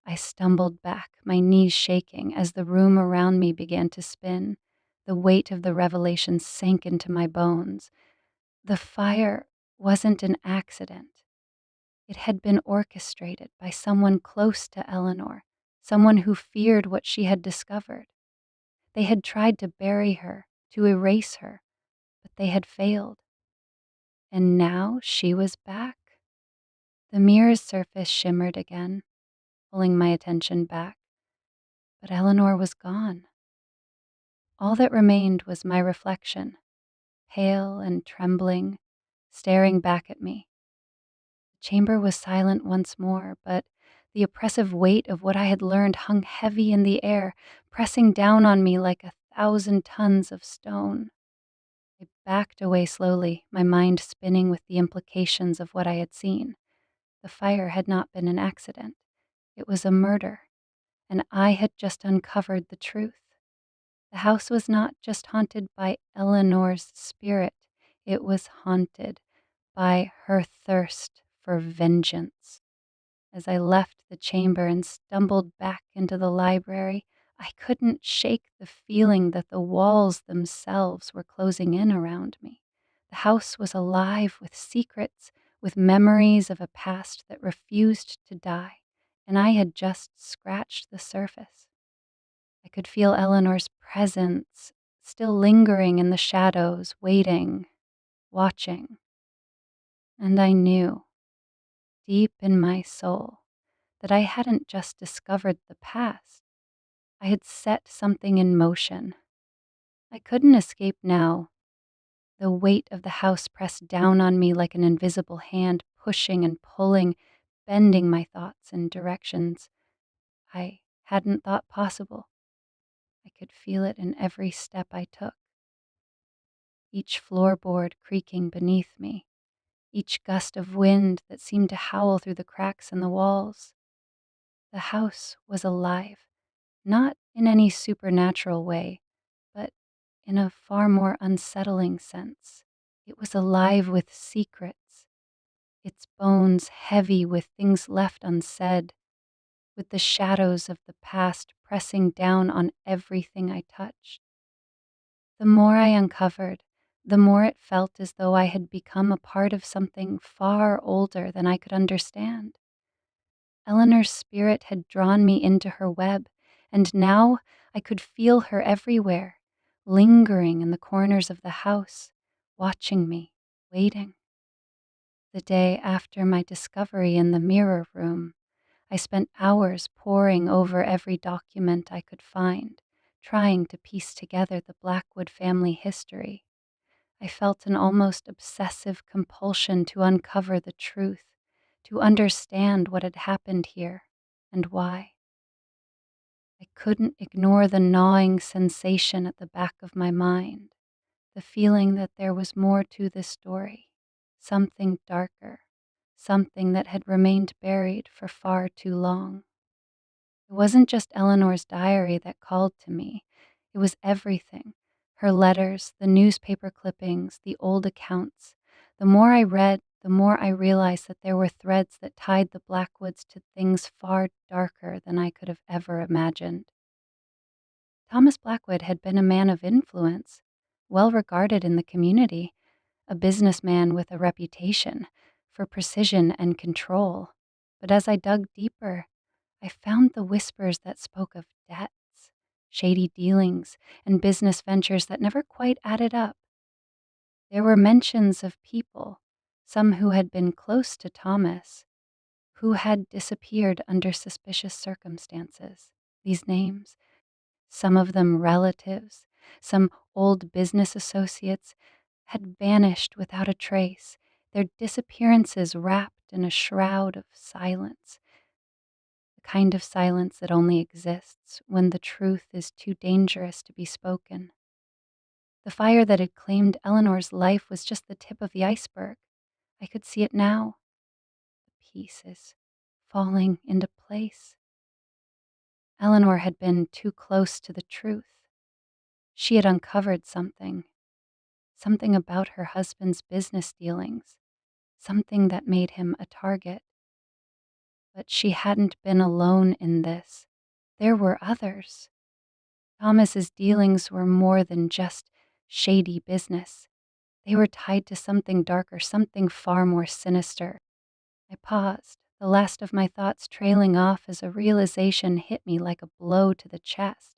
I stumbled back, my knees shaking as the room around me began to spin. The weight of the revelation sank into my bones. The fire wasn't an accident. It had been orchestrated by someone close to Eleanor, someone who feared what she had discovered. They had tried to bury her, to erase her, but they had failed. And now she was back. The mirror's surface shimmered again, pulling my attention back, but Eleanor was gone. All that remained was my reflection, pale and trembling, staring back at me. The chamber was silent once more, but the oppressive weight of what I had learned hung heavy in the air, pressing down on me like 1,000 tons of stone. I backed away slowly, my mind spinning with the implications of what I had seen. The fire had not been an accident. It was a murder, and I had just uncovered the truth. The house was not just haunted by Eleanor's spirit, it was haunted by her thirst for vengeance. As I left the chamber and stumbled back into the library, I couldn't shake the feeling that the walls themselves were closing in around me. The house was alive with secrets, with memories of a past that refused to die, and I had just scratched the surface. I could feel Eleanor's presence still lingering in the shadows, waiting, watching. And I knew, deep in my soul, that I hadn't just discovered the past. I had set something in motion. I couldn't escape now. The weight of the house pressed down on me like an invisible hand, pushing and pulling, bending my thoughts in directions I hadn't thought possible. I could feel it in every step I took, each floorboard creaking beneath me, each gust of wind that seemed to howl through the cracks in the walls. The house was alive, not in any supernatural way, but in a far more unsettling sense. It was alive with secrets, its bones heavy with things left unsaid, with the shadows of the past pressing down on everything I touched. The more I uncovered, the more it felt as though I had become a part of something far older than I could understand. Eleanor's spirit had drawn me into her web, and now I could feel her everywhere, lingering in the corners of the house, watching me, waiting. The day after my discovery in the mirror room, I spent hours poring over every document I could find, trying to piece together the Blackwood family history. I felt an almost obsessive compulsion to uncover the truth, to understand what had happened here and why. I couldn't ignore the gnawing sensation at the back of my mind, the feeling that there was more to this story, something darker, something that had remained buried for far too long. It wasn't just Eleanor's diary that called to me. It was everything. Her letters, the newspaper clippings, the old accounts. The more I read, the more I realized that there were threads that tied the Blackwoods to things far darker than I could have ever imagined. Thomas Blackwood had been a man of influence, well regarded in the community, a businessman with a reputation for precision and control. But as I dug deeper, I found the whispers that spoke of debts, shady dealings, and business ventures that never quite added up. There were mentions of people, some who had been close to Thomas, who had disappeared under suspicious circumstances. These names, some of them relatives, some old business associates, had vanished without a trace, their disappearances wrapped in a shroud of silence, the kind of silence that only exists when the truth is too dangerous to be spoken. The fire that had claimed Eleanor's life was just the tip of the iceberg. I could see it now, the pieces falling into place. Eleanor had been too close to the truth. She had uncovered something, something about her husband's business dealings, something that made him a target. But she hadn't been alone in this. There were others. Thomas's dealings were more than just shady business. They were tied to something darker, something far more sinister. I paused, the last of my thoughts trailing off as a realization hit me like a blow to the chest.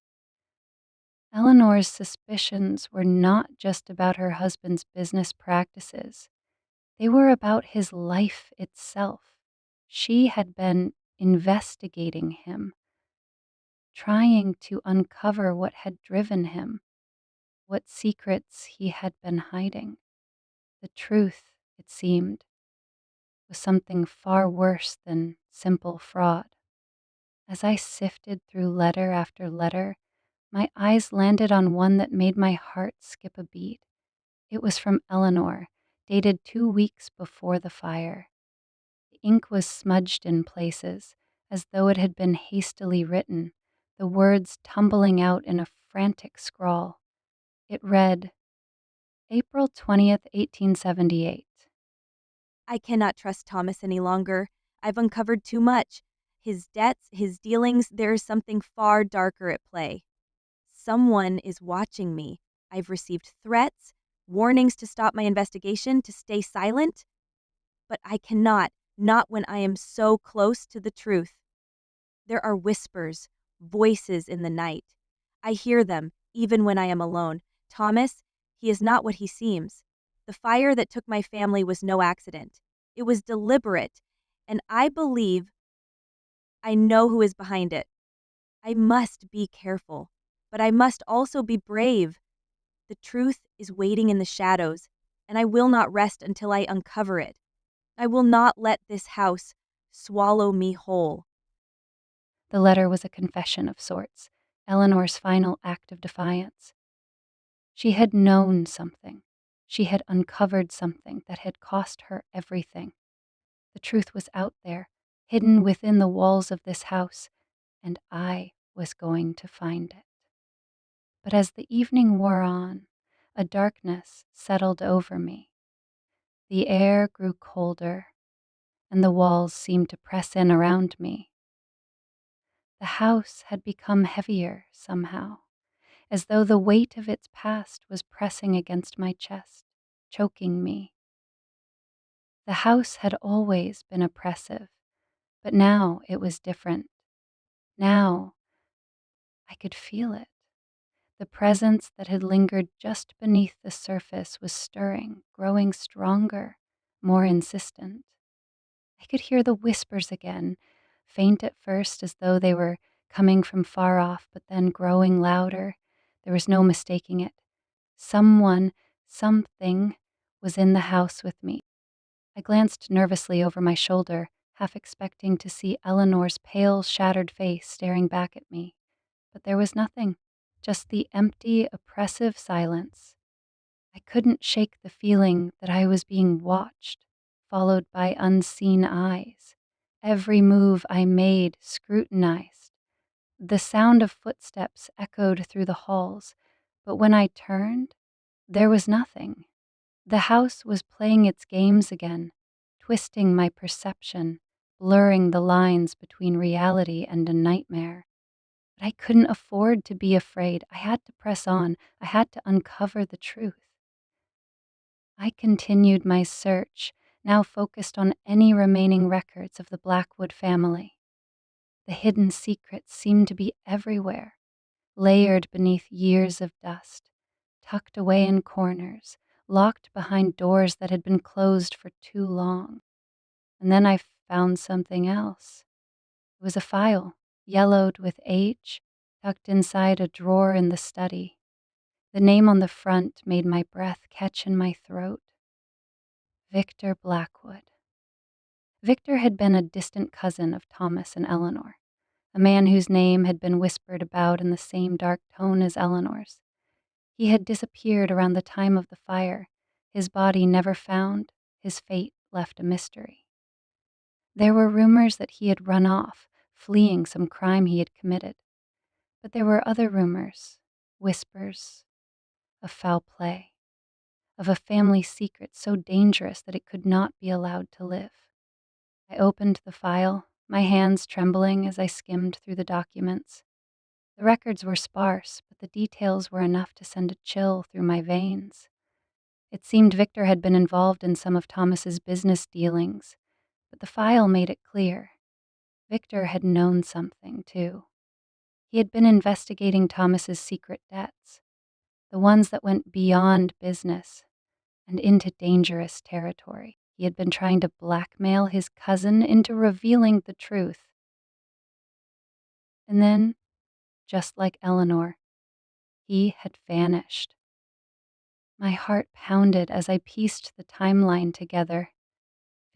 Eleanor's suspicions were not just about her husband's business practices. They were about his life itself. She had been investigating him, trying to uncover what had driven him, what secrets he had been hiding. The truth, it seemed, was something far worse than simple fraud. As I sifted through letter after letter, my eyes landed on one that made my heart skip a beat. It was from Eleanor, dated 2 weeks before the fire. The ink was smudged in places, as though it had been hastily written, the words tumbling out in a frantic scrawl. It read, April 20th, 1878. I cannot trust Thomas any longer. I've uncovered too much. His debts, his dealings, there is something far darker at play. Someone is watching me. I've received threats, warnings to stop my investigation, to stay silent. But I cannot, not when I am so close to the truth. There are whispers, voices in the night. I hear them, even when I am alone. Thomas, he is not what he seems. The fire that took my family was no accident. It was deliberate, and I believe I know who is behind it. I must be careful, but I must also be brave. The truth is waiting in the shadows, and I will not rest until I uncover it. I will not let this house swallow me whole. The letter was a confession of sorts, Eleanor's final act of defiance. She had known something. She had uncovered something that had cost her everything. The truth was out there, hidden within the walls of this house, and I was going to find it. But as the evening wore on, a darkness settled over me. The air grew colder, and the walls seemed to press in around me. The house had become heavier somehow, as though the weight of its past was pressing against my chest, choking me. The house had always been oppressive, but now it was different. Now I could feel it. The presence that had lingered just beneath the surface was stirring, growing stronger, more insistent. I could hear the whispers again, faint at first as though they were coming from far off, but then growing louder. There was no mistaking it. Someone, something was in the house with me. I glanced nervously over my shoulder, half expecting to see Eleanor's pale, shattered face staring back at me. But there was nothing, just the empty, oppressive silence. I couldn't shake the feeling that I was being watched, followed by unseen eyes. Every move I made scrutinized. The sound of footsteps echoed through the halls, but when I turned, there was nothing. The house was playing its games again, twisting my perception, blurring the lines between reality and a nightmare. But I couldn't afford to be afraid. I had to press on. I had to uncover the truth. I continued my search, now focused on any remaining records of the Blackwood family. The hidden secrets seemed to be everywhere, layered beneath years of dust, tucked away in corners, locked behind doors that had been closed for too long. And then I found something else. It was a file, yellowed with age, tucked inside a drawer in the study. The name on the front made my breath catch in my throat. Victor Blackwood. Victor had been a distant cousin of Thomas and Eleanor, a man whose name had been whispered about in the same dark tone as Eleanor's. He had disappeared around the time of the fire, his body never found, his fate left a mystery. There were rumors that he had run off, fleeing some crime he had committed. But there were other rumors, whispers, of foul play, of a family secret so dangerous that it could not be allowed to live. I opened the file, my hands trembling as I skimmed through the documents. The records were sparse, but the details were enough to send a chill through my veins. It seemed Victor had been involved in some of Thomas's business dealings, but the file made it clear. Victor had known something, too. He had been investigating Thomas's secret debts, the ones that went beyond business and into dangerous territory. He had been trying to blackmail his cousin into revealing the truth. And then, just like Eleanor, he had vanished. My heart pounded as I pieced the timeline together.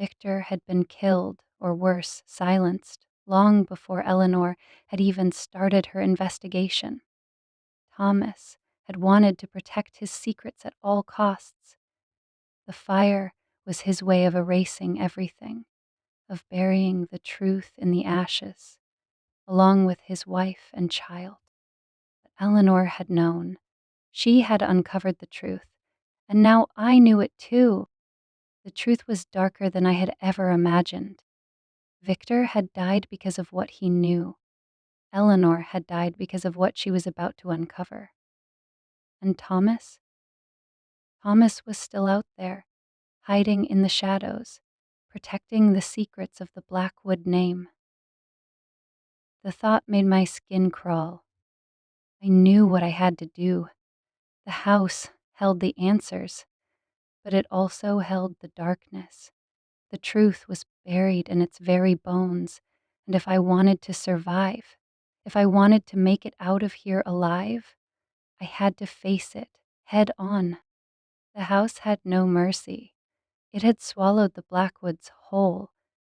Victor had been killed, or worse, silenced, long before Eleanor had even started her investigation. Thomas had wanted to protect his secrets at all costs. The fire was his way of erasing everything, of burying the truth in the ashes, along with his wife and child. But Eleanor had known. She had uncovered the truth, and now I knew it too. The truth was darker than I had ever imagined. Victor had died because of what he knew. Eleanor had died because of what she was about to uncover. And Thomas? Thomas was still out there, hiding in the shadows, protecting the secrets of the Blackwood name. The thought made my skin crawl. I knew what I had to do. The house held the answers, but it also held the darkness. The truth was buried in its very bones, and if I wanted to survive, if I wanted to make it out of here alive, I had to face it head on. The house had no mercy. It had swallowed the Blackwoods whole,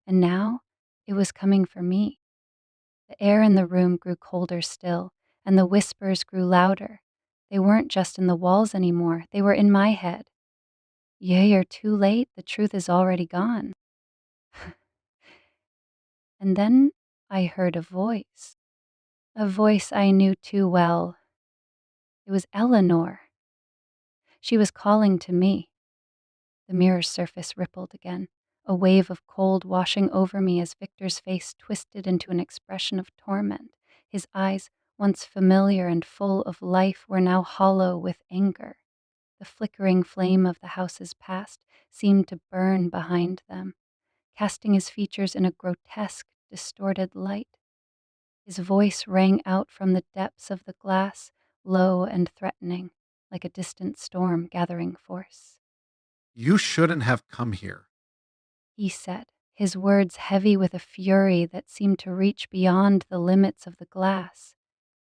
and now it was coming for me. The air in the room grew colder still, and the whispers grew louder. They weren't just in the walls anymore, they were in my head. "Ye are too late, the truth is already gone." And then I heard a voice I knew too well. It was Eleanor. She was calling to me. The mirror's surface rippled again, a wave of cold washing over me as Victor's face twisted into an expression of torment. His eyes, once familiar and full of life, were now hollow with anger. The flickering flame of the house's past seemed to burn behind them, casting his features in a grotesque, distorted light. His voice rang out from the depths of the glass, low and threatening, like a distant storm gathering force. You shouldn't have come here. He said, his words heavy with a fury that seemed to reach beyond the limits of the glass.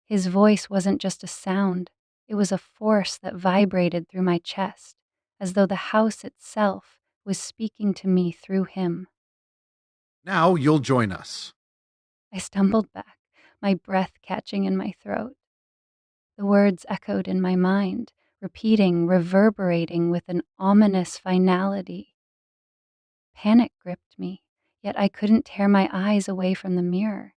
His voice wasn't just a sound, it was a force that vibrated through my chest, as though the house itself was speaking to me through him. Now you'll join us. I stumbled back, my breath catching in my throat. The words echoed in my mind, repeating, reverberating with an ominous finality. Panic gripped me, yet I couldn't tear my eyes away from the mirror.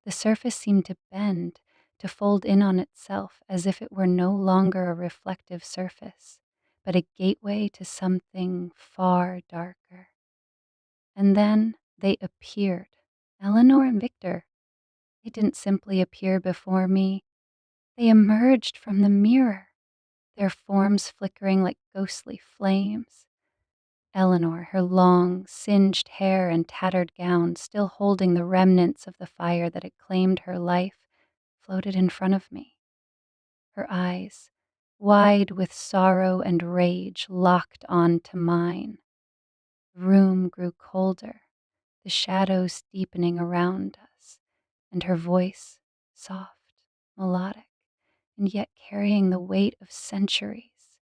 The surface seemed to bend, to fold in on itself as if it were no longer a reflective surface, but a gateway to something far darker. And then they appeared, Eleanor and Victor. They didn't simply appear before me, they emerged from the mirror, their forms flickering like ghostly flames. Eleanor, her long, singed hair and tattered gown still holding the remnants of the fire that had claimed her life, floated in front of me. Her eyes, wide with sorrow and rage, locked onto mine. The room grew colder, the shadows deepening around us, and her voice, soft, melodic, and yet carrying the weight of centuries,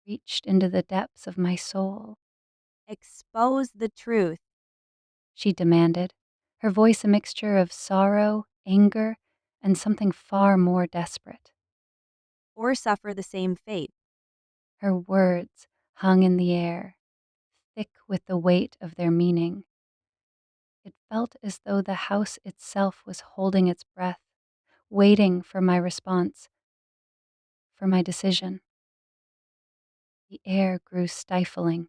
reached into the depths of my soul. Expose the truth, She demanded, her voice a mixture of sorrow, anger, and something far more desperate. or suffer the same fate. Her words hung in the air, thick with the weight of their meaning. It felt as though the house itself was holding its breath, waiting for my response, for my decision. The air grew stifling,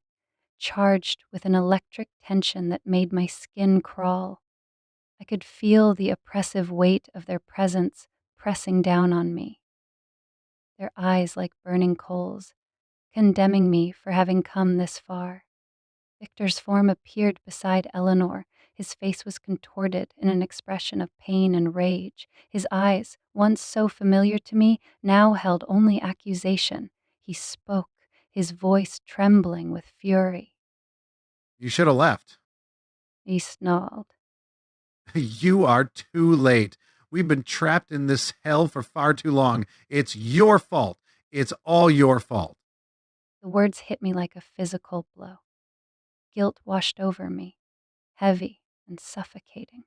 charged with an electric tension that made my skin crawl. I could feel the oppressive weight of their presence pressing down on me, their eyes like burning coals, condemning me for having come this far. Victor's form appeared beside Eleanor. His face was contorted in an expression of pain and rage. His eyes, once so familiar to me, now held only accusation. He spoke, his voice trembling with fury. You should have left. He snarled. You are too late. We've been trapped in this hell for far too long. It's your fault. It's all your fault. The words hit me like a physical blow. Guilt washed over me, heavy and suffocating.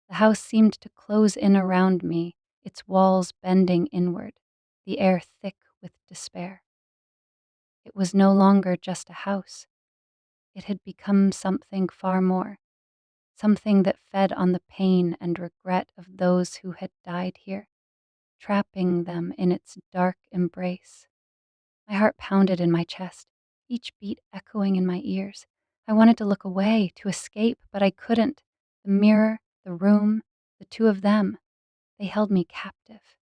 The house seemed to close in around me, its walls bending inward, the air thick with despair. It was no longer just a house. It had become something far more, something that fed on the pain and regret of those who had died here, trapping them in its dark embrace. My heart pounded in my chest, each beat echoing in my ears. I wanted to look away, to escape, but I couldn't. The mirror, the room, the two of them, they held me captive.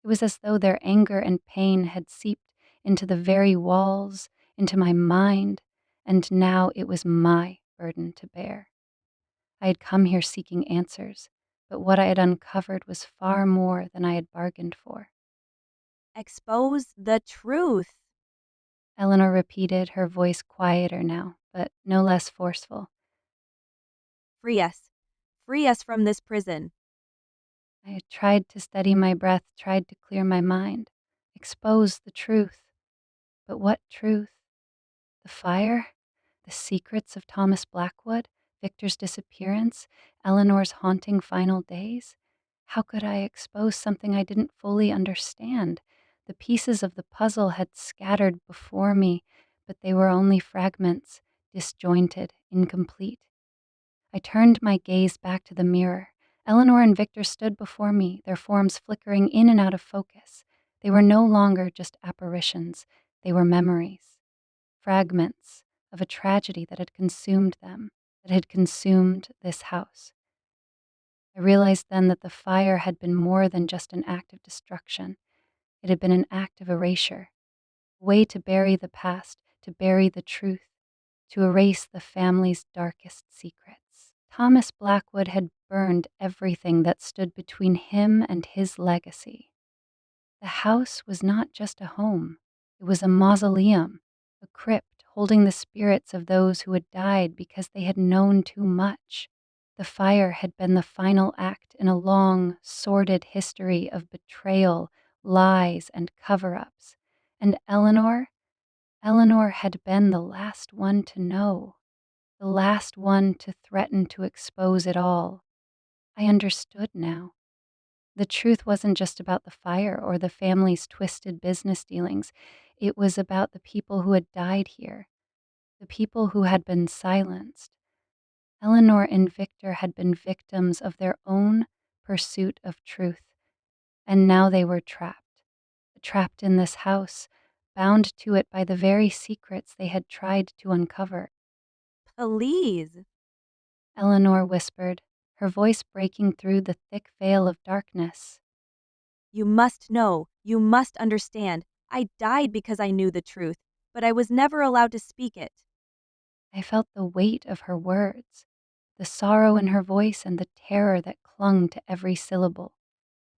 It was as though their anger and pain had seeped into the very walls, into my mind, and now it was my burden to bear. I had come here seeking answers, but what I had uncovered was far more than I had bargained for. Expose the truth. Eleanor repeated, her voice quieter now, but no less forceful. Free us. Free us from this prison. I had tried to steady my breath, tried to clear my mind, expose the truth. But what truth? The fire? The secrets of Thomas Blackwood? Victor's disappearance? Eleanor's haunting final days? How could I expose something I didn't fully understand? The pieces of the puzzle had scattered before me, but they were only fragments, disjointed, incomplete. I turned my gaze back to the mirror. Eleanor and Victor stood before me, their forms flickering in and out of focus. They were no longer just apparitions, they were memories, fragments of a tragedy that had consumed them, that had consumed this house. I realized then that the fire had been more than just an act of destruction. It had been an act of erasure, a way to bury the past, to bury the truth, to erase the family's darkest secrets. Thomas Blackwood had burned everything that stood between him and his legacy. The house was not just a home, it was a mausoleum, a crypt holding the spirits of those who had died because they had known too much. The fire had been the final act in a long, sordid history of betrayal, lies, and cover-ups. And Eleanor had been the last one to know, the last one to threaten to expose it all. I understood now. The truth wasn't just about the fire or the family's twisted business dealings. It was about the people who had died here, the people who had been silenced. Eleanor and Victor had been victims of their own pursuit of truth, and now they were trapped in this house, bound to it by the very secrets they had tried to uncover. Please. Eleanor whispered, her voice breaking through the thick veil of darkness. You must know. You must understand. I died because I knew the truth, but I was never allowed to speak it. I felt the weight of her words, the sorrow in her voice and the terror that clung to every syllable.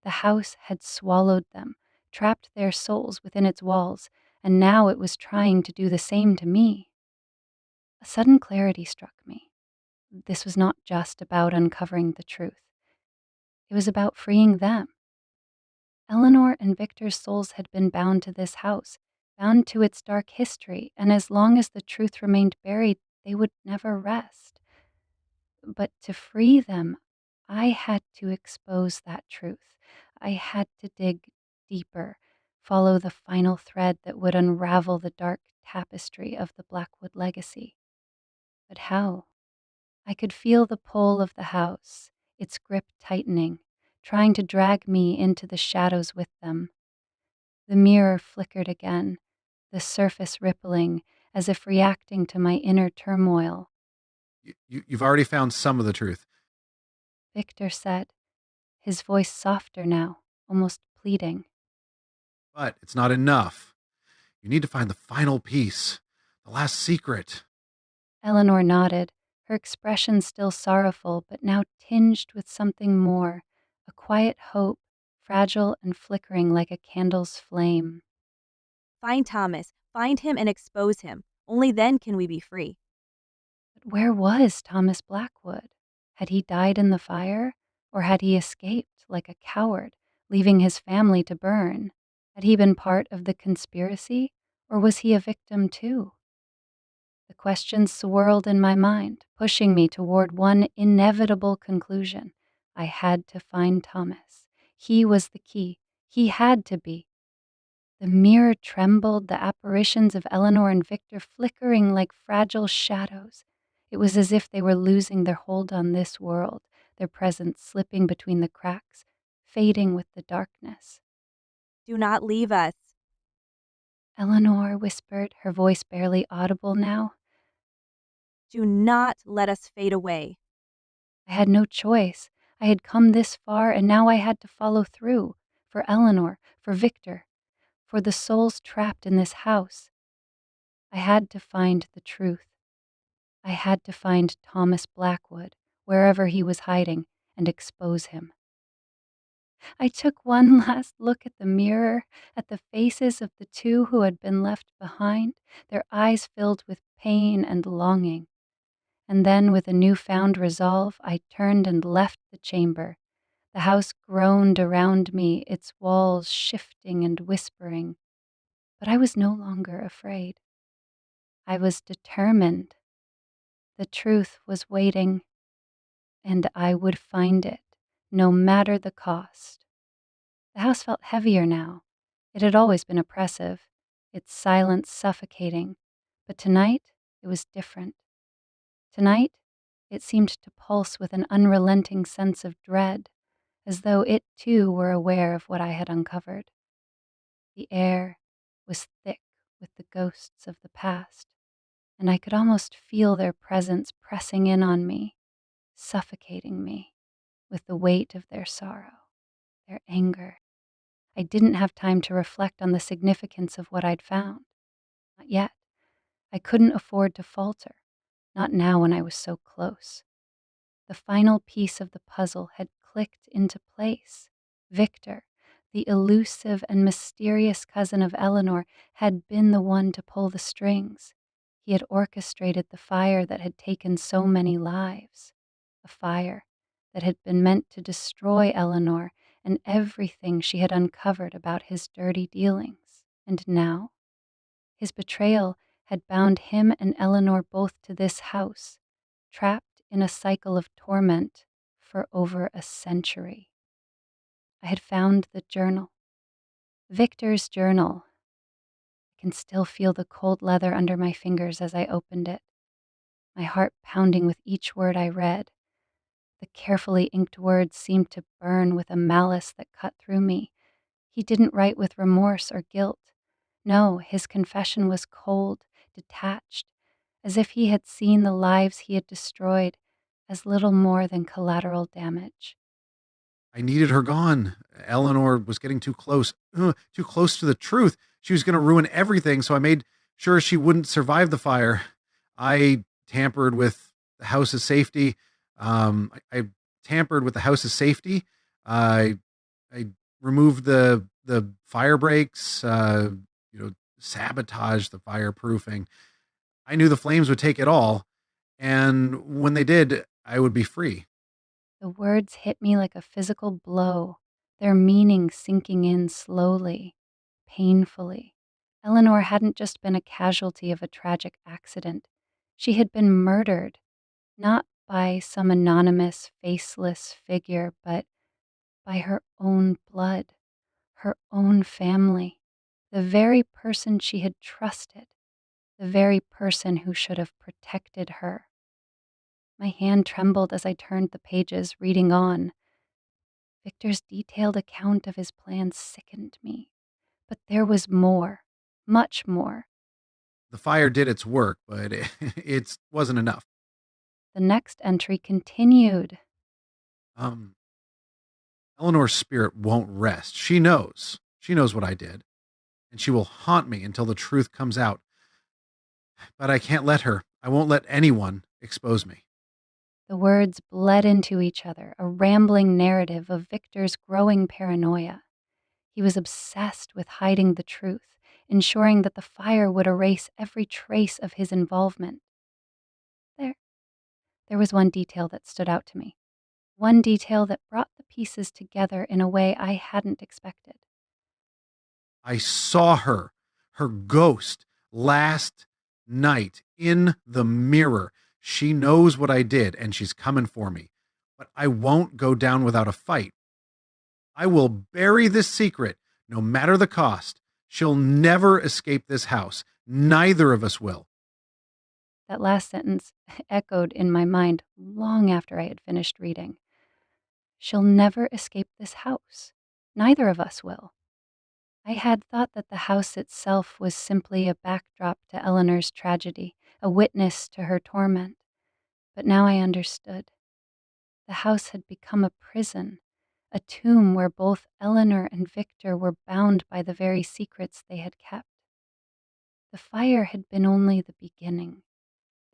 The house had swallowed them, trapped their souls within its walls, and now it was trying to do the same to me. A sudden clarity struck me. This was not just about uncovering the truth. It was about freeing them. Eleanor and Victor's souls had been bound to this house, bound to its dark history, and as long as the truth remained buried, they would never rest. But to free them, I had to expose that truth. I had to dig deeper, follow the final thread that would unravel the dark tapestry of the Blackwood legacy. But how? I could feel the pull of the house, its grip tightening, trying to drag me into the shadows with them. The mirror flickered again, the surface rippling, as if reacting to my inner turmoil. You've already found some of the truth. Victor said, his voice softer now, almost pleading. But it's not enough. You need to find the final piece, the last secret. Eleanor nodded, her expression still sorrowful, but now tinged with something more, a quiet hope, fragile and flickering like a candle's flame. Find Thomas, find him and expose him. Only then can we be free. But where was Thomas Blackwood? Had he died in the fire? Or had he escaped like a coward, leaving his family to burn? Had he been part of the conspiracy? Or was he a victim too? The questions swirled in my mind, pushing me toward one inevitable conclusion. I had to find Thomas. He was the key. He had to be. The mirror trembled, the apparitions of Eleanor and Victor flickering like fragile shadows. It was as if they were losing their hold on this world, their presence slipping between the cracks, fading with the darkness. Do not leave us. Eleanor whispered, her voice barely audible now. Do not let us fade away. I had no choice. I had come this far, and now I had to follow through. For Eleanor, for Victor, for the souls trapped in this house. I had to find the truth. I had to find Thomas Blackwood, wherever he was hiding, and expose him. I took one last look at the mirror, at the faces of the two who had been left behind, their eyes filled with pain and longing. And then, with a newfound resolve, I turned and left the chamber. The house groaned around me, its walls shifting and whispering. But I was no longer afraid. I was determined. The truth was waiting, and I would find it, no matter the cost. The house felt heavier now. It had always been oppressive, its silence suffocating, but tonight it was different. Tonight it seemed to pulse with an unrelenting sense of dread, as though it too were aware of what I had uncovered. The air was thick with the ghosts of the past, and I could almost feel their presence pressing in on me, suffocating me with the weight of their sorrow, their anger. I didn't have time to reflect on the significance of what I'd found. Not yet. I couldn't afford to falter, not now when I was so close. The final piece of the puzzle had clicked into place. Victor, the elusive and mysterious cousin of Eleanor, had been the one to pull the strings. He had orchestrated the fire that had taken so many lives, a fire that had been meant to destroy Eleanor and everything she had uncovered about his dirty dealings. And now, his betrayal had bound him and Eleanor both to this house, trapped in a cycle of torment for over a century. I had found the journal, Victor's journal. I can still feel the cold leather under my fingers as I opened it, my heart pounding with each word I read. The carefully inked words seemed to burn with a malice that cut through me. He didn't write with remorse or guilt. No, his confession was cold, detached, as if he had seen the lives he had destroyed as little more than collateral damage. I needed her gone. Eleanor was getting too close to the truth. She was going to ruin everything, so I made sure she wouldn't survive the fire. I tampered with the house's safety. I tampered with the house's safety. I removed the fire breaks. Sabotaged the fireproofing. I knew the flames would take it all, and when they did, I would be free. The words hit me like a physical blow, their meaning sinking in slowly, painfully. Eleanor hadn't just been a casualty of a tragic accident. She had been murdered, not by some anonymous, faceless figure, but by her own blood, her own family, the very person she had trusted, the very person who should have protected her. My hand trembled as I turned the pages, reading on. Victor's detailed account of his plans sickened me. But there was more, much more. The fire did its work, but it wasn't enough. The next entry continued. Um, Eleanor's spirit won't rest. She knows. She knows what I did, and she will haunt me until the truth comes out. But I can't let her. I won't let anyone expose me. The words bled into each other, a rambling narrative of Victor's growing paranoia. He was obsessed with hiding the truth, ensuring that the fire would erase every trace of his involvement. There, there was one detail that stood out to me. One detail that brought the pieces together in a way I hadn't expected. I saw her, her ghost, last night in the mirror. She knows what I did, and she's coming for me. But I won't go down without a fight. I will bury this secret, no matter the cost. She'll never escape this house. Neither of us will. That last sentence echoed in my mind long after I had finished reading. She'll never escape this house. Neither of us will. I had thought that the house itself was simply a backdrop to Eleanor's tragedy, a witness to her torment. But now I understood. The house had become a prison, a tomb where both Eleanor and Victor were bound by the very secrets they had kept. The fire had been only the beginning.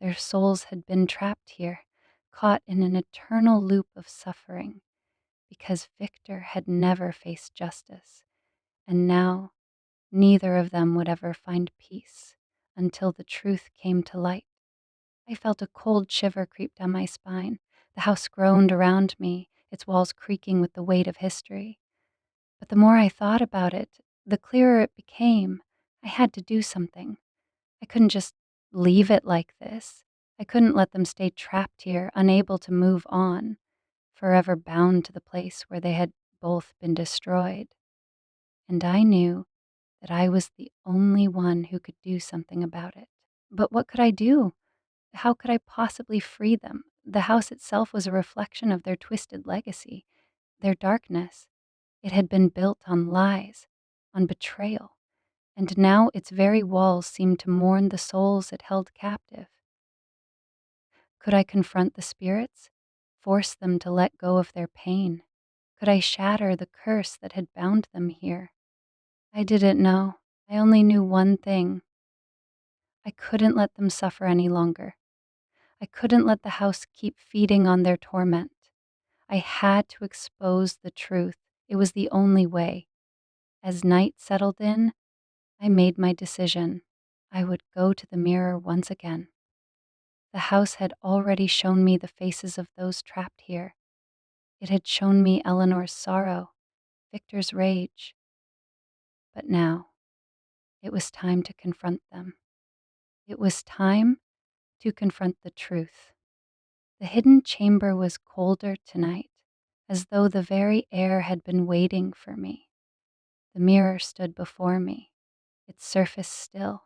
Their souls had been trapped here, caught in an eternal loop of suffering, because Victor had never faced justice, and now neither of them would ever find peace until the truth came to light. I felt a cold shiver creep down my spine. The house groaned around me, its walls creaking with the weight of history. But the more I thought about it, the clearer it became. I had to do something. I couldn't just leave it like this. I couldn't let them stay trapped here, unable to move on, forever bound to the place where they had both been destroyed. And I knew that I was the only one who could do something about it. But what could I do? How could I possibly free them? The house itself was a reflection of their twisted legacy, their darkness. It had been built on lies, on betrayal, and now its very walls seemed to mourn the souls it held captive. Could I confront the spirits, force them to let go of their pain? Could I shatter the curse that had bound them here? I didn't know. I only knew one thing. I couldn't let them suffer any longer. I couldn't let the house keep feeding on their torment. I had to expose the truth. It was the only way. As night settled in, I made my decision. I would go to the mirror once again. The house had already shown me the faces of those trapped here. It had shown me Eleanor's sorrow, Victor's rage. But now, it was time to confront them. It was time to confront the truth. The hidden chamber was colder tonight, as though the very air had been waiting for me. The mirror stood before me, its surface still,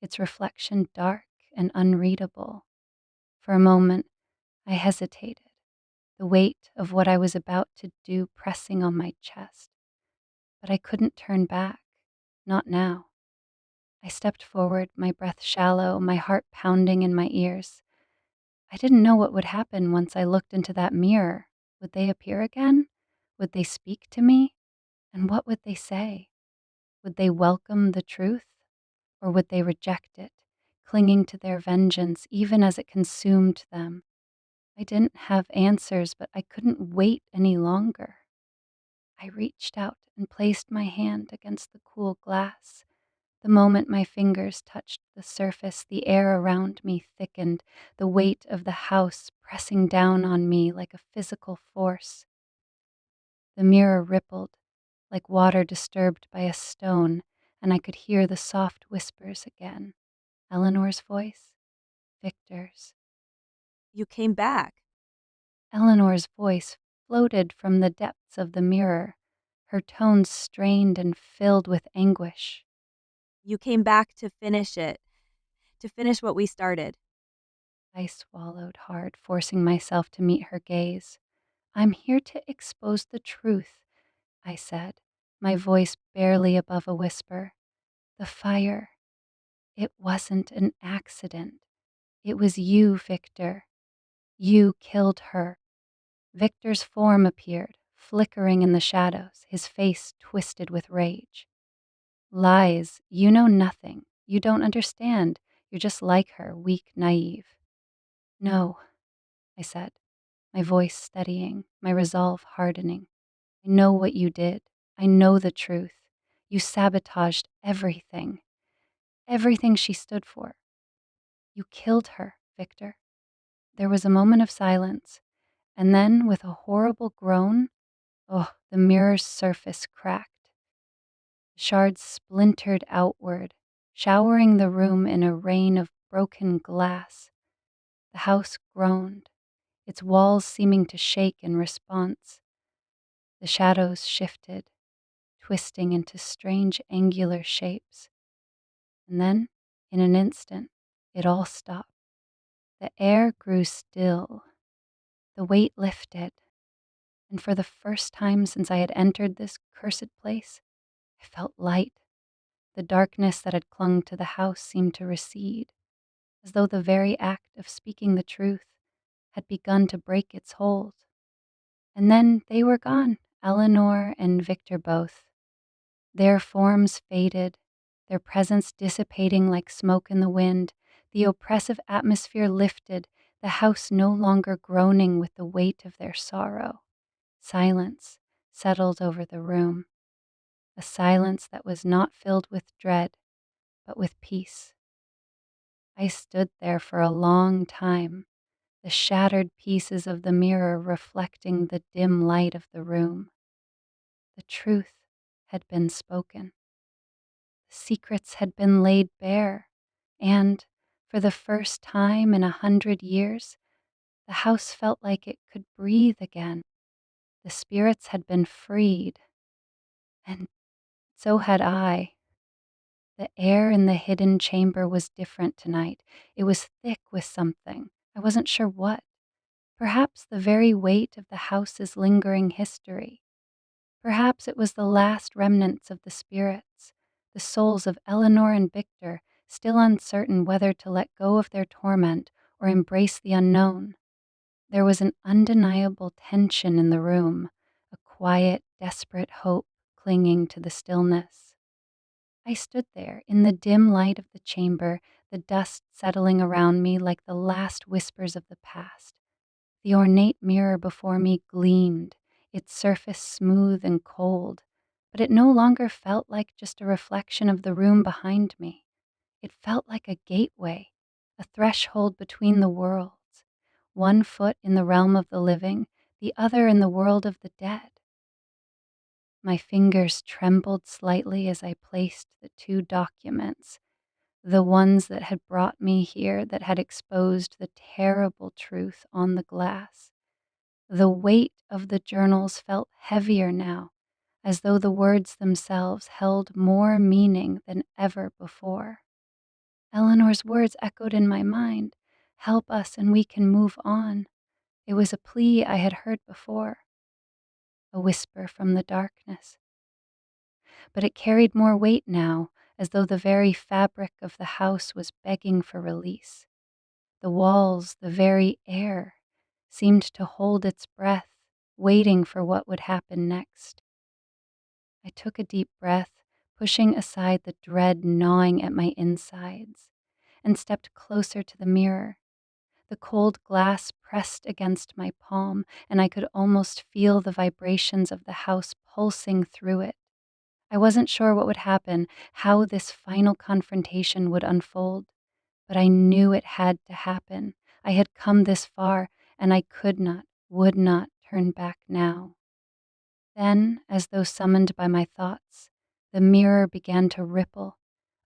its reflection dark and unreadable. For a moment, I hesitated, the weight of what I was about to do pressing on my chest. But I couldn't turn back, not now. I stepped forward, my breath shallow, my heart pounding in my ears. I didn't know what would happen once I looked into that mirror. Would they appear again? Would they speak to me? And what would they say? Would they welcome the truth? Or would they reject it, clinging to their vengeance even as it consumed them? I didn't have answers, but I couldn't wait any longer. I reached out and placed my hand against the cool glass. The moment my fingers touched the surface, the air around me thickened, the weight of the house pressing down on me like a physical force. The mirror rippled, like water disturbed by a stone, and I could hear the soft whispers again. Eleanor's voice, Victor's. You came back. Eleanor's voice floated from the depths of the mirror, her tones strained and filled with anguish. You came back to finish it, to finish what we started. I swallowed hard, forcing myself to meet her gaze. I'm here to expose the truth, I said, my voice barely above a whisper. The fire, It wasn't an accident. It was you, Victor. You killed her. Victor's form appeared, flickering in the shadows, his face twisted with rage. Lies. You know nothing. You don't understand. You're just like her, weak, naive. No, I said, my voice steadying, my resolve hardening. I know what you did. I know the truth. You sabotaged everything. Everything she stood for. You killed her, Victor. There was a moment of silence, and then, with a horrible groan, the mirror's surface cracked. The shards splintered outward, showering the room in a rain of broken glass. The house groaned, its walls seeming to shake in response. The shadows shifted, twisting into strange angular shapes. And then, in an instant, it all stopped. The air grew still. The weight lifted. And for the first time since I had entered this cursed place, I felt light. The darkness that had clung to the house seemed to recede, as though the very act of speaking the truth had begun to break its hold. And then they were gone, Eleanor and Victor both. Their forms faded, their presence dissipating like smoke in the wind. The oppressive atmosphere lifted, the house no longer groaning with the weight of their sorrow. Silence settled over the room, a silence that was not filled with dread, but with peace. I stood there for a long time, the shattered pieces of the mirror reflecting the dim light of the room. The truth had been spoken. The secrets had been laid bare, and, for the first time in 100 years, the house felt like it could breathe again. The spirits had been freed, and so had I. The air in the hidden chamber was different tonight. It was thick with something. I wasn't sure what. Perhaps the very weight of the house's lingering history. Perhaps it was the last remnants of the spirits, the souls of Eleanor and Victor, still uncertain whether to let go of their torment or embrace the unknown. There was an undeniable tension in the room, a quiet, desperate hope clinging to the stillness. I stood there in the dim light of the chamber, the dust settling around me like the last whispers of the past. The ornate mirror before me gleamed, its surface smooth and cold, but it no longer felt like just a reflection of the room behind me. It felt like a gateway, a threshold between the worlds, one foot in the realm of the living, the other in the world of the dead. My fingers trembled slightly as I placed the two documents, the ones that had brought me here, that had exposed the terrible truth on the glass. The weight of the journals felt heavier now, as though the words themselves held more meaning than ever before. Eleanor's words echoed in my mind, "Help us and we can move on." It was a plea I had heard before, a whisper from the darkness. But it carried more weight now, as though the very fabric of the house was begging for release. The walls, the very air, seemed to hold its breath, waiting for what would happen next. I took a deep breath, pushing aside the dread gnawing at my insides, and stepped closer to the mirror. The cold glass pressed against my palm, and I could almost feel the vibrations of the house pulsing through it. I wasn't sure what would happen, how this final confrontation would unfold, but I knew it had to happen. I had come this far, and I could not, would not turn back now. Then, as though summoned by my thoughts, the mirror began to ripple,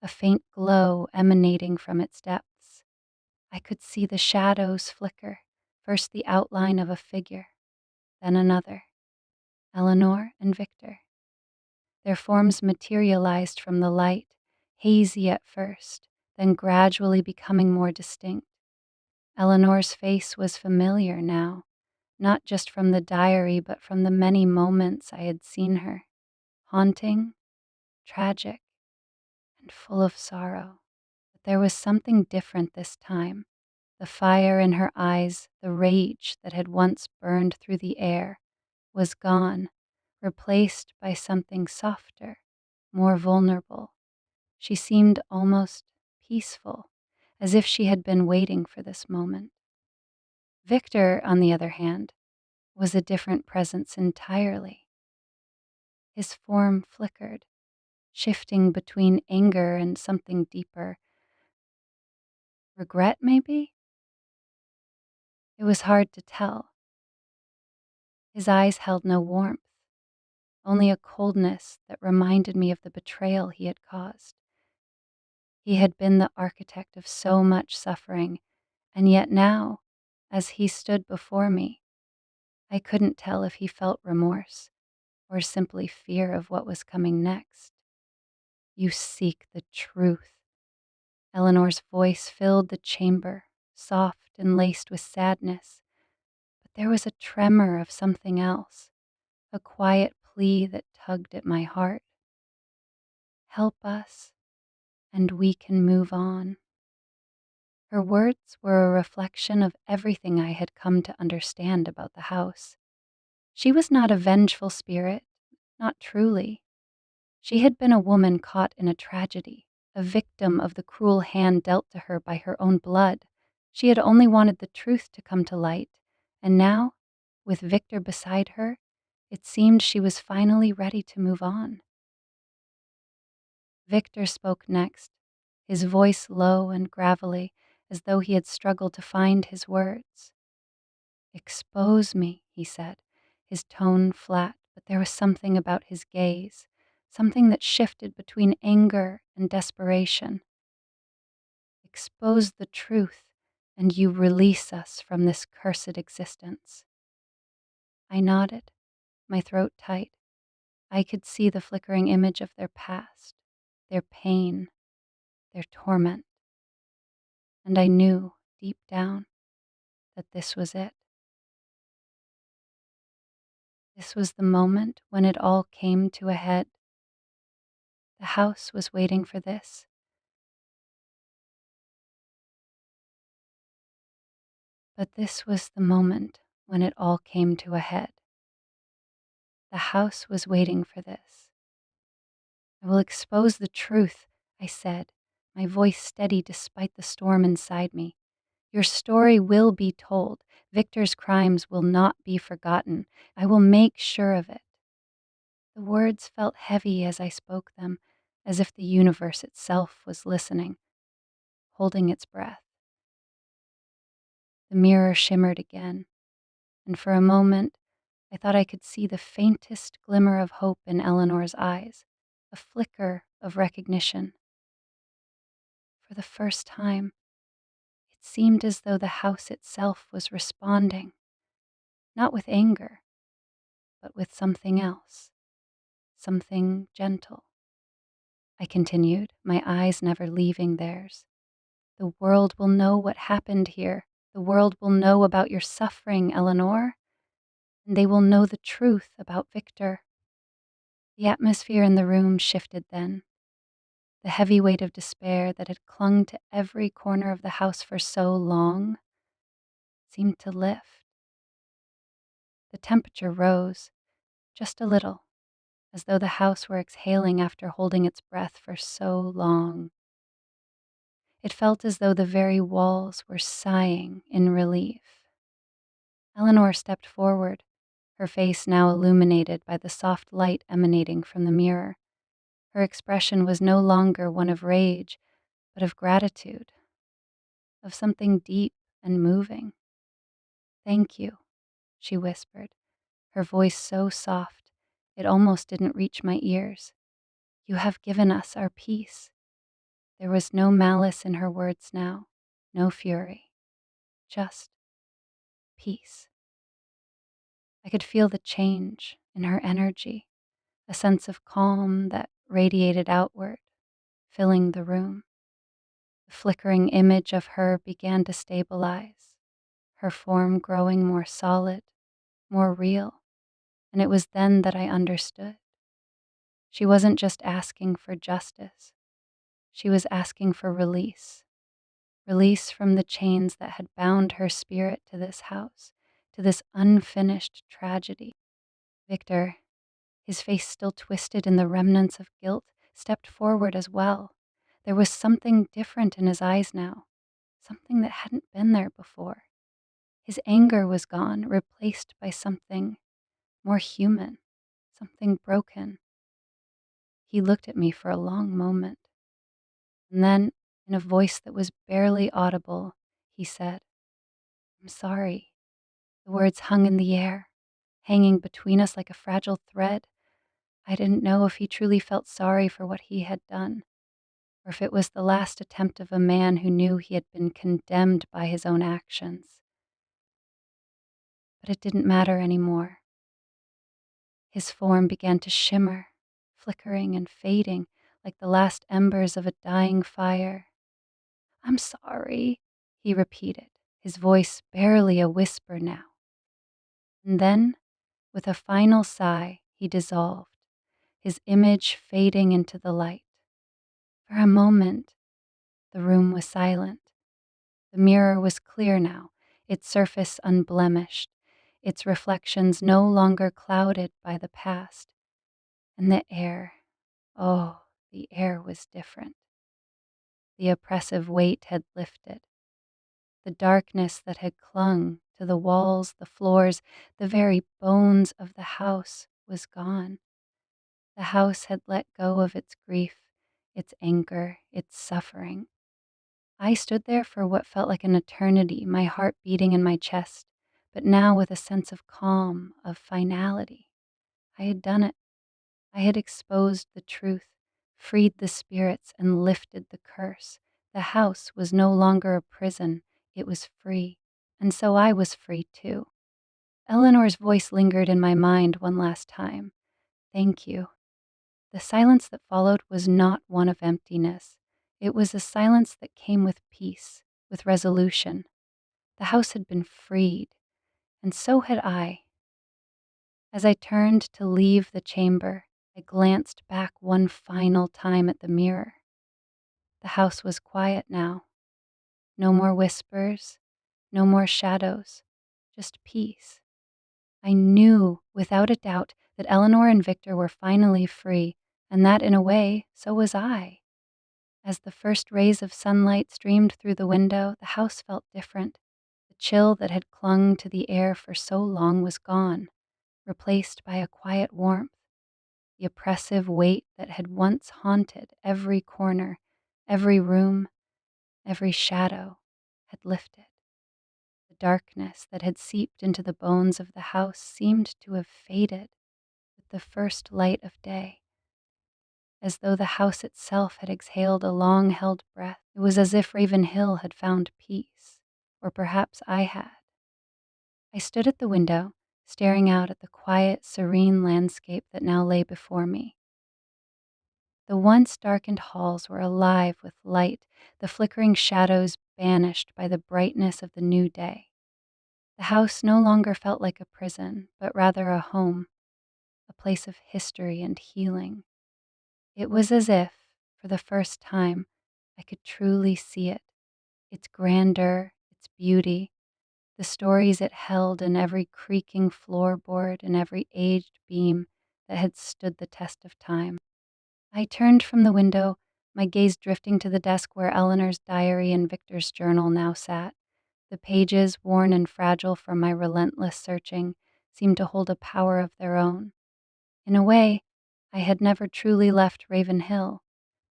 a faint glow emanating from its depths. I could see the shadows flicker, first the outline of a figure, then another, Eleanor and Victor. Their forms materialized from the light, hazy at first, then gradually becoming more distinct. Eleanor's face was familiar now, not just from the diary, but from the many moments I had seen her, haunting, tragic, and full of sorrow. There was something different this time. The fire in her eyes, the rage that had once burned through the air, was gone, replaced by something softer, more vulnerable. She seemed almost peaceful, as if she had been waiting for this moment. Victor, on the other hand, was a different presence entirely. His form flickered, shifting between anger and something deeper. Regret, maybe? It was hard to tell. His eyes held no warmth, only a coldness that reminded me of the betrayal he had caused. He had been the architect of so much suffering, and yet now, as he stood before me, I couldn't tell if he felt remorse or simply fear of what was coming next. You seek the truth. Eleanor's voice filled the chamber, soft and laced with sadness, but there was a tremor of something else, a quiet plea that tugged at my heart. Help us, and we can move on. Her words were a reflection of everything I had come to understand about the house. She was not a vengeful spirit, not truly. She had been a woman caught in a tragedy, a victim of the cruel hand dealt to her by her own blood. She had only wanted the truth to come to light, and now, with Victor beside her, it seemed she was finally ready to move on. Victor spoke next, his voice low and gravelly, as though he had struggled to find his words. Expose me, he said, his tone flat, but there was something about his gaze, something that shifted between anger and desperation. Expose the truth, and you release us from this cursed existence. I nodded, my throat tight. I could see the flickering image of their past, their pain, their torment, and I knew, deep down, that this was it. This was the moment when it all came to a head. The house was waiting for this. But this was the moment when it all came to a head. The house was waiting for this. I will expose the truth, I said, my voice steady despite the storm inside me. Your story will be told. Victor's crimes will not be forgotten. I will make sure of it. The words felt heavy as I spoke them, as if the universe itself was listening, holding its breath. The mirror shimmered again, and for a moment I thought I could see the faintest glimmer of hope in Eleanor's eyes, a flicker of recognition. For the first time, it seemed as though the house itself was responding, not with anger, but with something else, something gentle. I continued, my eyes never leaving theirs. The world will know what happened here. The world will know about your suffering, Eleanor, and they will know the truth about Victor. The atmosphere in the room shifted then. The heavy weight of despair that had clung to every corner of the house for so long seemed to lift. The temperature rose, just a little, as though the house were exhaling after holding its breath for so long. It felt as though the very walls were sighing in relief. Eleanor stepped forward, her face now illuminated by the soft light emanating from the mirror. Her expression was no longer one of rage, but of gratitude, of something deep and moving. Thank you, she whispered, her voice so soft it almost didn't reach my ears. You have given us our peace. There was no malice in her words now, no fury, just peace. I could feel the change in her energy, a sense of calm that radiated outward, filling the room. The flickering image of her began to stabilize, her form growing more solid, more real, and it was then that I understood. She wasn't just asking for justice. She was asking for release. Release from the chains that had bound her spirit to this house, to this unfinished tragedy. Victor, his face still twisted in the remnants of guilt, stepped forward as well. There was something different in his eyes now, something that hadn't been there before. His anger was gone, replaced by something more human, something broken. He looked at me for a long moment, and then, in a voice that was barely audible, he said, "I'm sorry." The words hung in the air, hanging between us like a fragile thread. I didn't know if he truly felt sorry for what he had done, or if it was the last attempt of a man who knew he had been condemned by his own actions. But it didn't matter anymore. His form began to shimmer, flickering and fading like the last embers of a dying fire. "I'm sorry," he repeated, his voice barely a whisper now. And then, with a final sigh, he dissolved, his image fading into the light. For a moment, the room was silent. The mirror was clear now, its surface unblemished, its reflections no longer clouded by the past. And the air, oh, the air was different. The oppressive weight had lifted. The darkness that had clung to the walls, the floors, the very bones of the house was gone. The house had let go of its grief, its anger, its suffering. I stood there for what felt like an eternity, my heart beating in my chest, but now with a sense of calm, of finality. I had done it. I had exposed the truth, freed the spirits, and lifted the curse. The house was no longer a prison, it was free. And so I was free too. Eleanor's voice lingered in my mind one last time. "Thank you." The silence that followed was not one of emptiness. It was a silence that came with peace, with resolution. The house had been freed, and so had I. As I turned to leave the chamber, I glanced back one final time at the mirror. The house was quiet now. No more whispers, no more shadows, just peace. I knew without a doubt that Eleanor and Victor were finally free, and that in a way, so was I. As the first rays of sunlight streamed through the window, the house felt different. The chill that had clung to the air for so long was gone, replaced by a quiet warmth. The oppressive weight that had once haunted every corner, every room, every shadow had lifted. The darkness that had seeped into the bones of the house seemed to have faded with the first light of day, as though the house itself had exhaled a long-held breath. It was as if Raven Hill had found peace, or perhaps I had. I stood at the window, staring out at the quiet, serene landscape that now lay before me. The once darkened halls were alive with light, the flickering shadows banished by the brightness of the new day. The house no longer felt like a prison, but rather a home, a place of history and healing. It was as if, for the first time, I could truly see it, its grandeur, its beauty, the stories it held in every creaking floorboard and every aged beam that had stood the test of time. I turned from the window, my gaze drifting to the desk where Eleanor's diary and Victor's journal now sat. The pages, worn and fragile from my relentless searching, seemed to hold a power of their own. In a way, I had never truly left Raven Hill.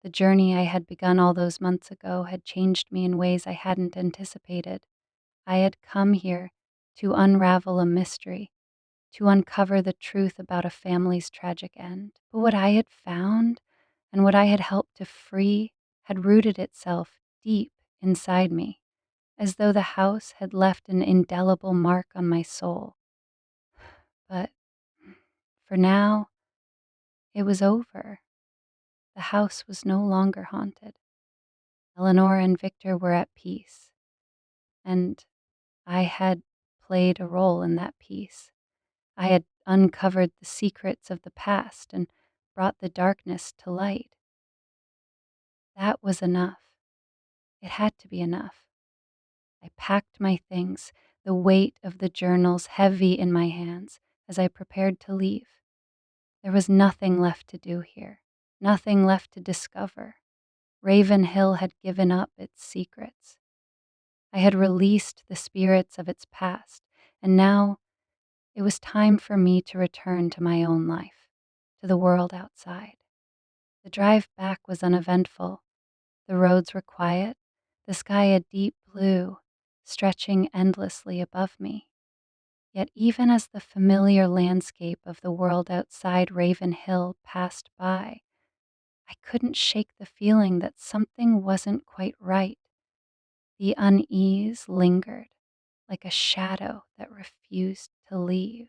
The journey I had begun all those months ago had changed me in ways I hadn't anticipated. I had come here to unravel a mystery, to uncover the truth about a family's tragic end. But what I had found and what I had helped to free had rooted itself deep inside me, as though the house had left an indelible mark on my soul. But for now, it was over. The house was no longer haunted. Eleanor and Victor were at peace, and I had played a role in that peace. I had uncovered the secrets of the past and brought the darkness to light. That was enough. It had to be enough. I packed my things, the weight of the journals heavy in my hands as I prepared to leave. There was nothing left to do here, nothing left to discover. Raven Hill had given up its secrets. I had released the spirits of its past, and now it was time for me to return to my own life, to the world outside. The drive back was uneventful. The roads were quiet, the sky a deep blue, stretching endlessly above me. Yet even as the familiar landscape of the world outside Raven Hill passed by, I couldn't shake the feeling that something wasn't quite right. The unease lingered, like a shadow that refused to leave.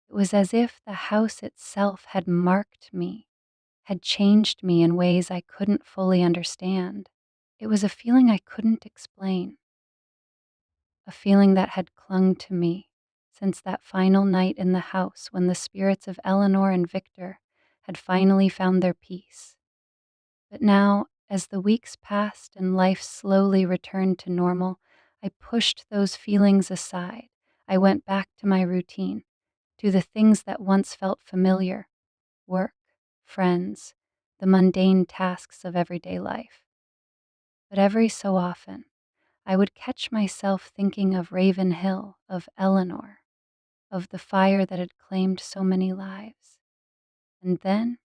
It was as if the house itself had marked me, had changed me in ways I couldn't fully understand. It was a feeling I couldn't explain, a feeling that had clung to me since that final night in the house when the spirits of Eleanor and Victor had finally found their peace. But now, as the weeks passed and life slowly returned to normal, I pushed those feelings aside. I went back to my routine, to the things that once felt familiar: work, friends, the mundane tasks of everyday life. But every so often, I would catch myself thinking of Raven Hill, of Eleanor, of the fire that had claimed so many lives. And then,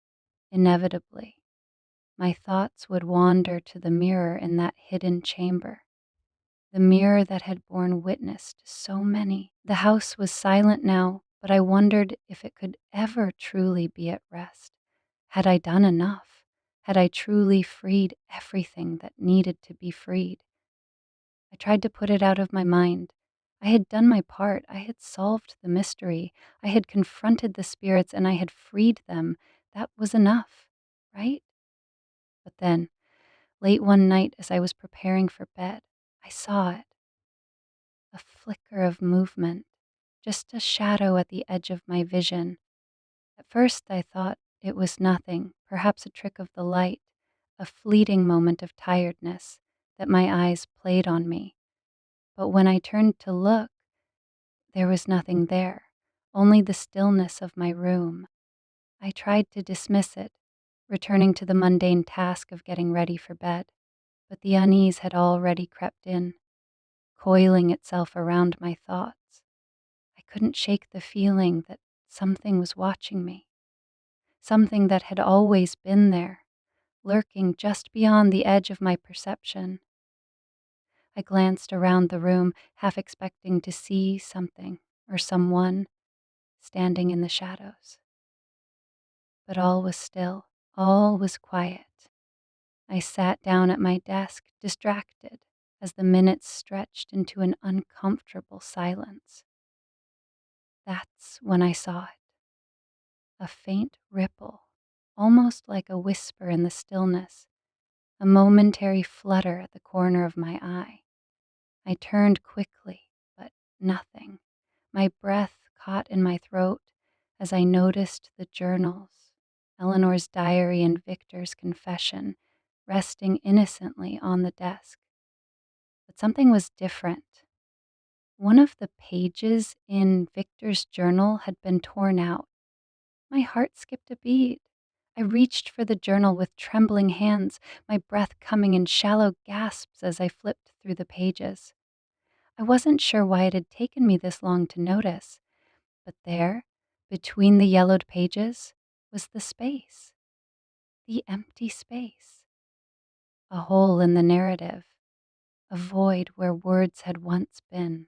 inevitably, my thoughts would wander to the mirror in that hidden chamber, the mirror that had borne witness to so many. The house was silent now, but I wondered if it could ever truly be at rest. Had I done enough? Had I truly freed everything that needed to be freed? I tried to put it out of my mind. I had done my part. I had solved the mystery. I had confronted the spirits and I had freed them. That was enough, right? But then, late one night as I was preparing for bed, I saw it. A flicker of movement, just a shadow at the edge of my vision. At first I thought it was nothing, perhaps a trick of the light, a fleeting moment of tiredness that my eyes played on me. But when I turned to look, there was nothing there, only the stillness of my room. I tried to dismiss it, returning to the mundane task of getting ready for bed, but the unease had already crept in, coiling itself around my thoughts. I couldn't shake the feeling that something was watching me, something that had always been there, lurking just beyond the edge of my perception. I glanced around the room, half expecting to see something or someone standing in the shadows. But all was still, all was quiet. I sat down at my desk, distracted, as the minutes stretched into an uncomfortable silence. That's when I saw it. A faint ripple, almost like a whisper in the stillness, a momentary flutter at the corner of my eye. I turned quickly, but nothing. My breath caught in my throat as I noticed the journals, Eleanor's diary and Victor's confession, resting innocently on the desk. But something was different. One of the pages in Victor's journal had been torn out. My heart skipped a beat. I reached for the journal with trembling hands, my breath coming in shallow gasps as I flipped through the pages. I wasn't sure why it had taken me this long to notice, but there, between the yellowed pages, was the space, the empty space. A hole in the narrative, a void where words had once been.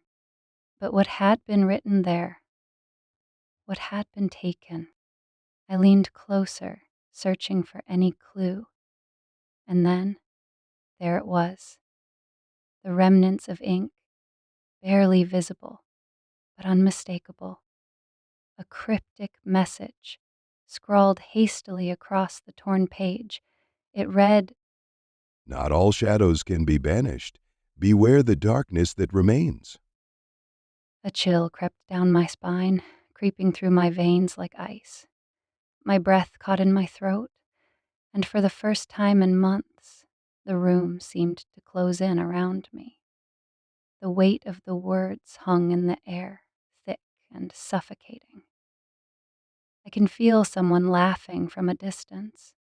But what had been written there, what had been taken? I leaned closer, searching for any clue. And then, there it was, the remnants of ink, barely visible, but unmistakable. A cryptic message, scrawled hastily across the torn page. It read, Not all shadows can be banished. Beware the darkness that remains. a chill crept down my spine, creeping through my veins like ice. My breath caught in my throat, and for the first time in months, The room seemed to close in around me. The weight of the words hung in the air, thick and suffocating. I can feel someone laughing from a distance,